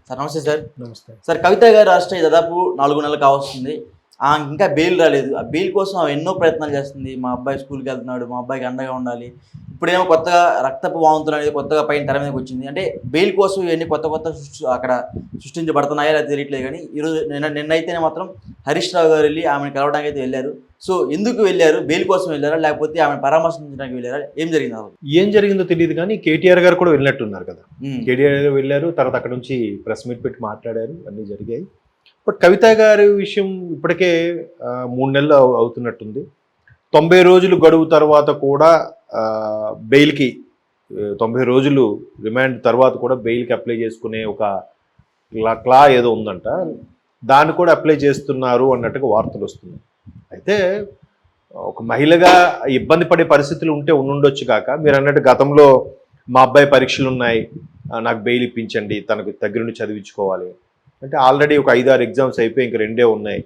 Sir నమస్తే sir. నమస్తే. Sir కవిత గారు అరెస్ట్ అయ్యి దాదాపు 4 నెలలు కావస్తుంది. ఇంకా బెయిల్ రాలేదు. ఆ బెయిల్ కోసం ఆమె ఎన్నో ప్రయత్నాలు చేస్తుంది. మా అబ్బాయి స్కూల్‌కి వెళ్తున్నాడు, మా అబ్బాయికి అండగా ఉండాలి. ఇప్పుడేమో కొత్తగా రక్తపు వాంతులు అనేది కొత్తగా పైన తెర మీదకి వచ్చింది. అంటే బెయిల్ కోసం ఇవన్నీ కొత్త అక్కడ సృష్టించబడుతున్నాయా లేదా తెలియట్లేదు కానీ ఈరోజు నిన్నైతేనే మాత్రం హరీష్ రావు గారు వెళ్ళి ఆమెను కలవడానికి అయితే వెళ్ళారు. సో ఎందుకు వెళ్ళారు? బెయిల్ కోసం వెళ్ళారా? లేకపోతే ఆమెను పరామర్శించడానికి వెళ్ళారా? ఏం జరిగింది అసలు? ఏం జరిగిందో తెలియదు కానీ కేటీఆర్ గారు కూడా వెళ్ళినట్టున్నారు కదా. కేటీఆర్ గారు వెళ్ళారు, తర్వాత అక్కడ నుంచి ప్రెస్ మీట్ పెట్టి మాట్లాడారు, అన్నీ జరిగాయి. బట్ కవిత గారి విషయం ఇప్పటికే 3 నెలలు అవుతున్నట్టుంది. 90 రోజులు గడువు తర్వాత కూడా బెయిల్కి 90 రోజులు రిమాండ్ తర్వాత కూడా బెయిల్కి అప్లై చేసుకునే ఒక క్లా ఏదో ఉందంట, దాన్ని కూడా అప్లై చేస్తున్నారు అన్నట్టుగా వార్తలు వస్తున్నాయి. అయితే ఒక మహిళగా ఇబ్బంది పడే పరిస్థితులు ఉంటే ఉండొచ్చు కాక, మీరు అన్నట్టు గతంలో మా అబ్బాయి పరీక్షలు ఉన్నాయి, నాకు బెయిల్ ఇప్పించండి, తనకు దగ్గరుండి చదివించుకోవాలి అంటే ఆల్రెడీ ఒక 5-6 ఎగ్జామ్స్ అయిపోయి ఇంక 2 ఉన్నాయి.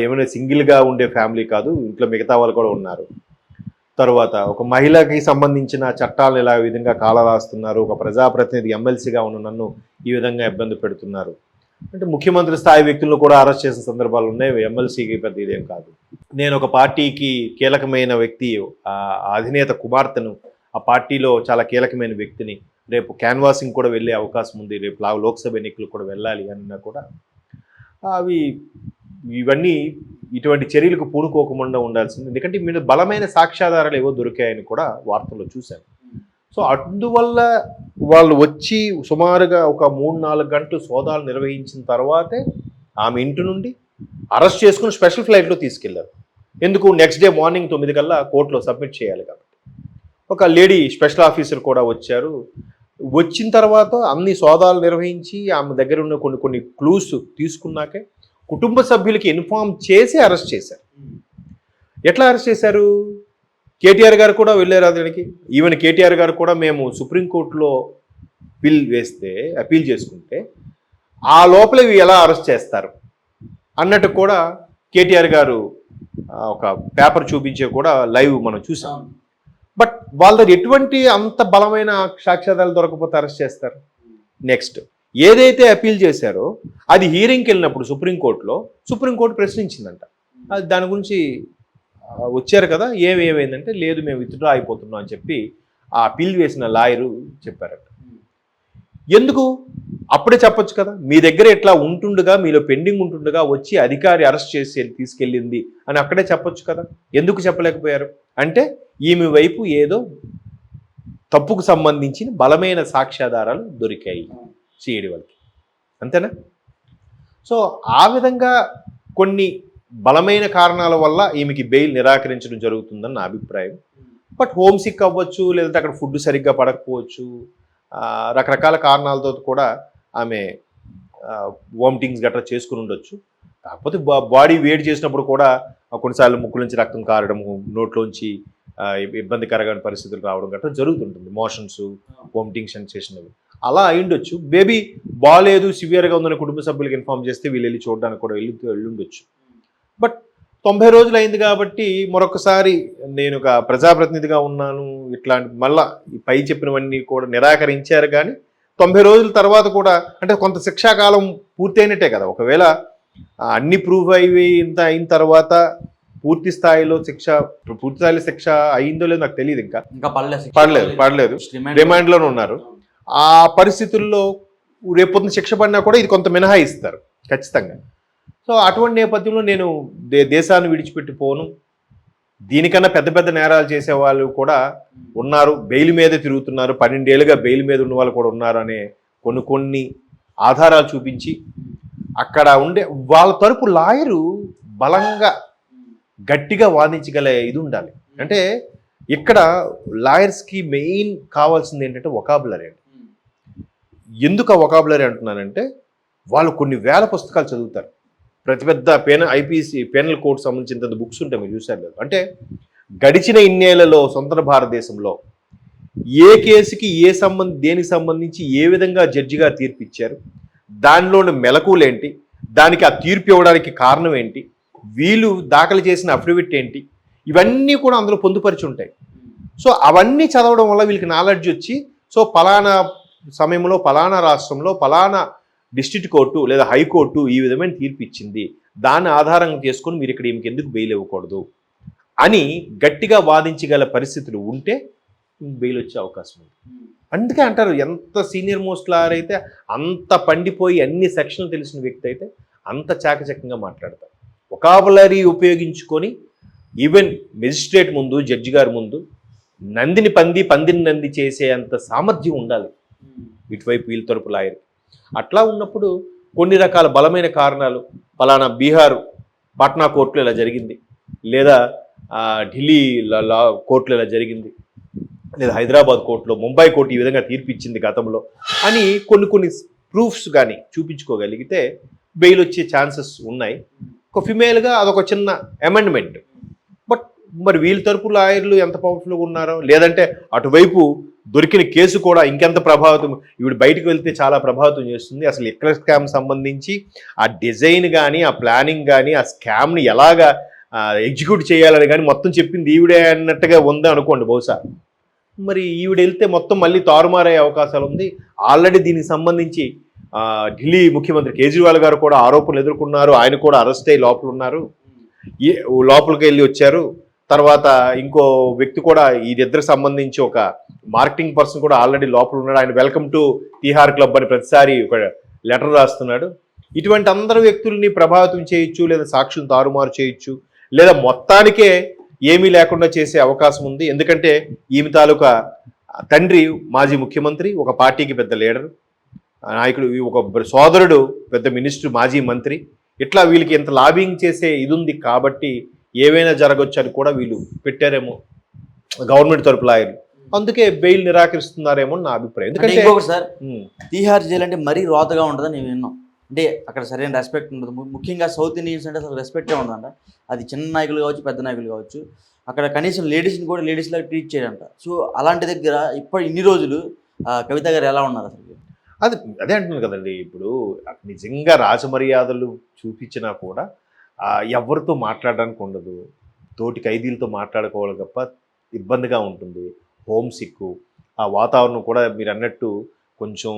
ఏమైనా సింగిల్గా ఉండే ఫ్యామిలీ కాదు, ఇంట్లో మిగతా వాళ్ళు కూడా ఉన్నారు. తర్వాత ఒక మహిళకి సంబంధించిన చట్టాలను ఇలా విధంగా కాలరాస్తున్నారు, ఒక ప్రజాప్రతినిధి ఎమ్మెల్సీగా ఉన్న నన్ను ఈ విధంగా ఇబ్బంది పెడుతున్నారు అంటే ముఖ్యమంత్రి స్థాయి వ్యక్తులను కూడా అరెస్ట్ చేసిన సందర్భాలు ఉన్నాయి. ఎమ్మెల్సీకి పెద్ద ఇదేం కాదు. నేను ఒక పార్టీకి కీలకమైన వ్యక్తి, అధినేత కుమార్తెను, ఆ పార్టీలో చాలా కీలకమైన వ్యక్తిని, రేపు క్యాన్వాసింగ్ కూడా వెళ్ళే అవకాశం ఉంది, రేపు లోక్సభ ఎన్నికలు కూడా వెళ్ళాలి అన్నా కూడా ఇవన్నీ ఇటువంటి చర్యలకు పూనుకోకుండా ఉండాల్సింది. ఎందుకంటే మీద బలమైన సాక్ష్యాధారాలు ఏవో దొరికాయని కూడా వార్తల్లో చూశాను. సో అందువల్ల వాళ్ళు వచ్చి సుమారుగా ఒక 3-4 గంటలు సోదాలు నిర్వహించిన తర్వాతే ఆమె ఇంటి నుండి అరెస్ట్ చేసుకుని స్పెషల్ ఫ్లైట్లో తీసుకెళ్లారు. ఎందుకు? నెక్స్ట్ డే మార్నింగ్ 9 కల్లా కోర్టులో సబ్మిట్ చేయాలి కాబట్టి. ఒక లేడీ స్పెషల్ ఆఫీసర్ కూడా వచ్చారు. వచ్చిన తర్వాత అన్ని సోదాలు నిర్వహించి ఆమె దగ్గర ఉన్న కొన్ని క్లూస్ తీసుకున్నాకే కుటుంబ సభ్యులకి ఇన్ఫార్మ్ చేసి అరెస్ట్ చేశారు. ఎట్లా అరెస్ట్ చేశారు? కేటీఆర్ గారు కూడా వెళ్ళారు అతనికి. ఈవెన్ కేటీఆర్ గారు కూడా మేము సుప్రీంకోర్టులో అపీల్ చేసుకుంటే ఆ లోపల ఇవి ఎలా అరెస్ట్ చేస్తారు అన్నట్టు కూడా కేటీఆర్ గారు ఒక పేపర్ చూపించే కూడా లైవ్ మనం చూసాం. బట్ వాళ్ళ దగ్గర ఎటువంటి అంత బలమైన సాక్ష్యాధారాలు దొరకకపోతే అరెస్ట్ చేస్తారు. నెక్స్ట్ ఏదైతే అపీల్ చేశారో అది హీరింగ్కి వెళ్ళినప్పుడు సుప్రీంకోర్టు ప్రశ్నించిందంట. అది దాని గురించి వచ్చారు కదా, ఏమైందంటే లేదు మేము విత్డ్రా అయిపోతున్నాం అని చెప్పి ఆ అపీల్ వేసిన లాయరు చెప్పారట. ఎందుకు? అప్పుడే చెప్పొచ్చు కదా, మీ దగ్గర ఇట్లా ఉంటుండగా, మీలో పెండింగ్ ఉంటుండగా వచ్చి అధికారి అరెస్ట్ చేసి తీసుకెళ్ళింది అని అక్కడే చెప్పొచ్చు కదా. ఎందుకు చెప్పలేకపోయారు? అంటే ఈమె వైపు ఏదో తప్పుకు సంబంధించిన బలమైన సాక్ష్యాధారాలు దొరికాయి సిఐడి వాళ్ళకి, అంతేనా? సో ఆ విధంగా కొన్ని బలమైన కారణాల వల్ల ఈమెకి బెయిల్ నిరాకరించడం జరుగుతుందని నా అభిప్రాయం. బట్ హోమ్ సిక్ అవ్వచ్చు, లేదంటే అక్కడ ఫుడ్ సరిగ్గా పడకపోవచ్చు, రకరకాల కారణాలతో కూడా ఆమె వామిటింగ్స్ గట్రా చేసుకుని ఉండొచ్చు. కాకపోతే బాడీ వేడి చేసినప్పుడు కూడా కొన్నిసార్లు ముక్కు నుంచి రక్తం కారడము, నోట్లోంచి ఇబ్బందికరమైన పరిస్థితులు రావడం గట్రా జరుగుతుంటుంది. మోషన్స్, వామిటింగ్ సెన్సేషన్ అవి అలా అయ్యుండొచ్చు. బేబీ బాగాలేదు, సివియర్గా ఉందని కుటుంబ సభ్యులకు ఇన్ఫార్మ్ చేస్తే వీళ్ళు వెళ్ళి చూడడానికి కూడా వెళ్ళుండొచ్చు. బట్ 90 రోజులు అయింది కాబట్టి మరొకసారి నేను ఒక ప్రజాప్రతినిధిగా ఉన్నాను, ఇట్లాంటి మళ్ళా పై చెప్పినవన్నీ కూడా నిరాకరించారు. కానీ 90 రోజుల తర్వాత కూడా అంటే కొంత శిక్షాకాలం పూర్తయినట్టే కదా. ఒకవేళ అన్ని ప్రూఫ్ ఇంత అయిన తర్వాత పూర్తి స్థాయిలో శిక్ష అయిందో లేదో నాకు తెలియదు. ఇంకా పడలేదు, రిమాండ్లోనే ఉన్నారు. ఆ పరిస్థితుల్లో రేపొద్దున శిక్ష పడినా కూడా ఇది కొంత మినహాయిస్తారు ఖచ్చితంగా. సో అటువంటి నేపథ్యంలో నేను దేశాన్ని విడిచిపెట్టిపోను. దీనికన్నా పెద్ద నేరాలు చేసే వాళ్ళు కూడా ఉన్నారు, బెయిల్ మీదే తిరుగుతున్నారు, 12 ఏళ్ళుగా బెయిల్ మీద ఉన్న వాళ్ళు కూడా ఉన్నారు అనే కొన్ని ఆధారాలు చూపించి అక్కడ ఉండే వాళ్ళ తరపు లాయరు బలంగా గట్టిగా వాదించగల ఇది ఉండాలి. అంటే ఇక్కడ లాయర్స్కి మెయిన్ కావాల్సింది ఏంటంటే వొకాబులరీ అండి. ఎందుకు ఆ వొకాబులరీ అంటున్నానంటే వాళ్ళు కొన్ని వేల పుస్తకాలు చదువుతారు. పెద్ద ఐపీసీ పెనల్ కోడ్ సంబంధించిన బుక్స్ ఉంటాయి, మీరు చూసారు లేదు. అంటే గడిచిన ఇన్నేళ్లలో స్వతంత్ర భారతదేశంలో ఏ కేసుకి దేనికి సంబంధించి ఏ విధంగా జడ్జిగా తీర్పు ఇచ్చారు, దానిలోని మెలకువలేంటి, దానికి ఆ తీర్పు ఇవ్వడానికి కారణం ఏంటి, వీళ్ళు దాఖలు చేసిన అఫిడవిట్ ఏంటి, ఇవన్నీ కూడా అందులో పొందుపరిచి ఉంటాయి. సో అవన్నీ చదవడం వల్ల వీళ్ళకి నాలెడ్జ్ వచ్చి సో పలానా సమయంలో ఫలానా రాష్ట్రంలో ఫలానా డిస్ట్రిక్ట్ కోర్టు లేదా హైకోర్టు ఈ విధమైన తీర్పు ఇచ్చింది, దాన్ని ఆధారంగా చేసుకొని మీరు ఇక్కడ ఈమెకి ఎందుకు బెయిల్ ఇవ్వకూడదు అని గట్టిగా వాదించగల పరిస్థితులు ఉంటే బెయిల్ వచ్చే అవకాశం ఉంది. అందుకే అంటారు, ఎంత సీనియర్ మోస్ట్ లాయర్ అయితే, అంత పండిపోయి అన్ని సెక్షన్లు తెలిసిన వ్యక్తి అయితే అంత చాకచక్యంగా మాట్లాడతారు. వొకాబులరీ ఉపయోగించుకొని ఈవెన్ మెజిస్ట్రేట్ ముందు, జడ్జి గారి ముందు నందిని పంది, పందిని నంది చేసే అంత సామర్థ్యం ఉండాలి ఇటువైపు వీళ్ళ తరపు లాయర్. అట్లా ఉన్నప్పుడు కొన్ని రకాల బలమైన కారణాలు, ఫలానా బీహార్ పాట్నా కోర్టులో ఇలా జరిగింది, లేదా ఢిల్లీ కోర్టులో ఇలా జరిగింది, లేదా హైదరాబాద్ కోర్టులో, ముంబై కోర్టు ఈ విధంగా తీర్పు ఇచ్చింది గతంలో అని కొన్ని ప్రూఫ్స్ కానీ చూపించుకోగలిగితే బెయిల్ వచ్చే ఛాన్సెస్ ఉన్నాయి. ఒక ఫిమేల్గా అదొక చిన్న అమెండ్మెంట్. బట్ మరి వీళ్ళ తరపు లాయర్లు ఎంత పవర్ఫుల్గా ఉన్నారో, లేదంటే అటువైపు దొరికిన కేసు కూడా ఇంకెంత ప్రభావితం, ఇవి బయటకు వెళ్తే చాలా ప్రభావితం చేస్తుంది. అసలు లిక్కర్ స్కామ్ సంబంధించి ఆ డిజైన్ కానీ, ఆ ప్లానింగ్ కానీ, ఆ స్కామ్ని ఎలాగా ఎగ్జిక్యూట్ చేయాలని కానీ మొత్తం చెప్పింది ఈవిడే అన్నట్టుగా ఉందా అనుకోండి బహుశా. మరి ఈవిడ వెళ్తే మొత్తం మళ్ళీ తారుమారయ్యే అవకాశాలు ఉంది. ఆల్రెడీ దీనికి సంబంధించి ఢిల్లీ ముఖ్యమంత్రి కేజ్రీవాల్ గారు కూడా ఆరోపణలు ఎదుర్కొన్నారు. ఆయన కూడా అరెస్ట్ అయ్యి లోపల ఉన్నారు, లోపలికి వెళ్ళి వచ్చారు. తర్వాత ఇంకో వ్యక్తి కూడా వీరిద్దరికి సంబంధించి ఒక మార్కెటింగ్ పర్సన్ కూడా ఆల్రెడీ లోపల ఉన్నాడు. ఆయన వెల్కమ్ టు తిహార్ క్లబ్ అని ప్రతిసారి ఒక లెటర్ రాస్తున్నాడు. ఇటువంటి అందరు వ్యక్తుల్ని ప్రభావితం చేయొచ్చు, లేదా సాక్షులు తారుమారు చేయొచ్చు, లేదా మొత్తానికే ఏమీ లేకుండా చేసే అవకాశం ఉంది. ఎందుకంటే ఈమె తాలూకా తండ్రి మాజీ ముఖ్యమంత్రి, ఒక పార్టీకి పెద్ద లీడర్ నాయకుడు, ఒక సోదరుడు పెద్ద మినిస్టర్, మాజీ మంత్రి. ఇట్లా వీళ్ళకి ఎంత లాబింగ్ చేసే ఇది ఉంది కాబట్టి ఏవైనా జరగచ్చు అని కూడా వీళ్ళు పెట్టారేమో గవర్నమెంట్ తరపు లాయర్లు. అందుకే బెయిల్ నిరాకరిస్తున్నారేమో నా అభిప్రాయం. ఎందుకంటే ఇంకొకటి సార్, తీహార్ జైలు అంటే మరీ రోతగా ఉంటుందని నేను విన్నాం. అంటే అక్కడ సరైన రెస్పెక్ట్ ఉండదు. ముఖ్యంగా సౌత్ ఇండియన్స్ అంటే అసలు రెస్పెక్టే ఉండదంట. అది చిన్న నాయకులు కావచ్చు, పెద్ద నాయకులు కావచ్చు. అక్కడ కనీసం లేడీస్ని కూడా లేడీస్ లాగా ట్రీట్ చేయడంట. సో అలాంటి దగ్గర ఇన్ని రోజులు కవిత గారు ఎలా ఉన్నారు అసలు? అదే అంటున్నాను కదండి. ఇప్పుడు నిజంగా రాజమర్యాదలు చూపించినా కూడా ఎవరితో మాట్లాడడానికి ఉండదు, తోటి ఖైదీలతో మాట్లాడుకోవాలి తప్ప ఇబ్బందిగా ఉంటుంది. హోమ్ సిక్, ఆ వాతావరణం కూడా మీరు అన్నట్టు కొంచెం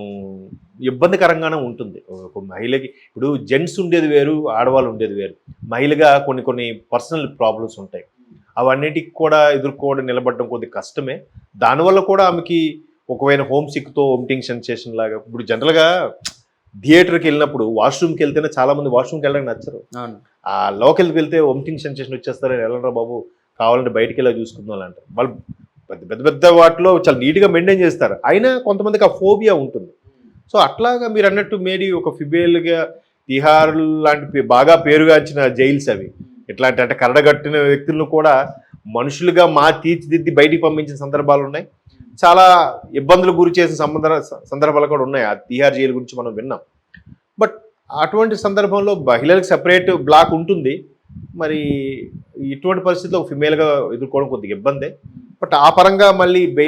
ఇబ్బందికరంగానే ఉంటుంది. ఒక మహిళకి ఇప్పుడు జెంట్స్ ఉండేది వేరు, ఆడవాళ్ళు ఉండేది వేరు. మహిళగా కొన్ని పర్సనల్ ప్రాబ్లమ్స్ ఉంటాయి. అవన్నిటికి కూడా ఎదుర్కోవడం, నిలబడడం కొద్దిగా కష్టమే. దానివల్ల కూడా ఆమెకి ఒకవేళ హోమ్ సిక్తో వోమిటింగ్ సెన్సేషన్ లాగా, ఇప్పుడు జనరల్గా థియేటర్కి వెళ్ళినప్పుడు వాష్రూమ్కి వెళ్తేనే చాలామంది వాష్రూమ్కి వెళ్ళడానికి నచ్చరు. ఆ లోకెళ్ళకి వెళ్తే వోమిటింగ్ సెన్సేషన్ వచ్చేస్తారని వెళ్ళరా బాబు, కావాలంటే బయటికి వెళ్ళా చూసుకుందాం అంటారు. వాళ్ళు పెద్ద వాటిలో చాలా నీట్గా మెయింటైన్ చేస్తారు. అయినా కొంతమందికి ఆ ఫోబియా ఉంటుంది. సో అట్లాగా మీరు అన్నట్టు మేరీ ఒక ఫిమేల్గా తిహార్ లాంటి బాగా పేరుగాంచిన జైల్స్ అవి, ఎట్లాంటి అంటే కరడగట్టిన వ్యక్తులను కూడా మనుషులుగా తీర్చిదిద్ది బయటికి పంపించిన సందర్భాలు ఉన్నాయి. చాలా ఇబ్బందులు గురి చేసిన సందర్భాలు కూడా ఉన్నాయి. ఆ తిహార్ జైలు గురించి మనం విన్నాం. బట్ అటువంటి సందర్భంలో మహిళలకు సెపరేట్ బ్లాక్ ఉంటుంది. మరి ఇటువంటి పరిస్థితుల్లో ఫిమేల్గా ఎదుర్కోవడం కొద్దిగా ఇబ్బందే. బట్ ఆ పరంగా మళ్ళీ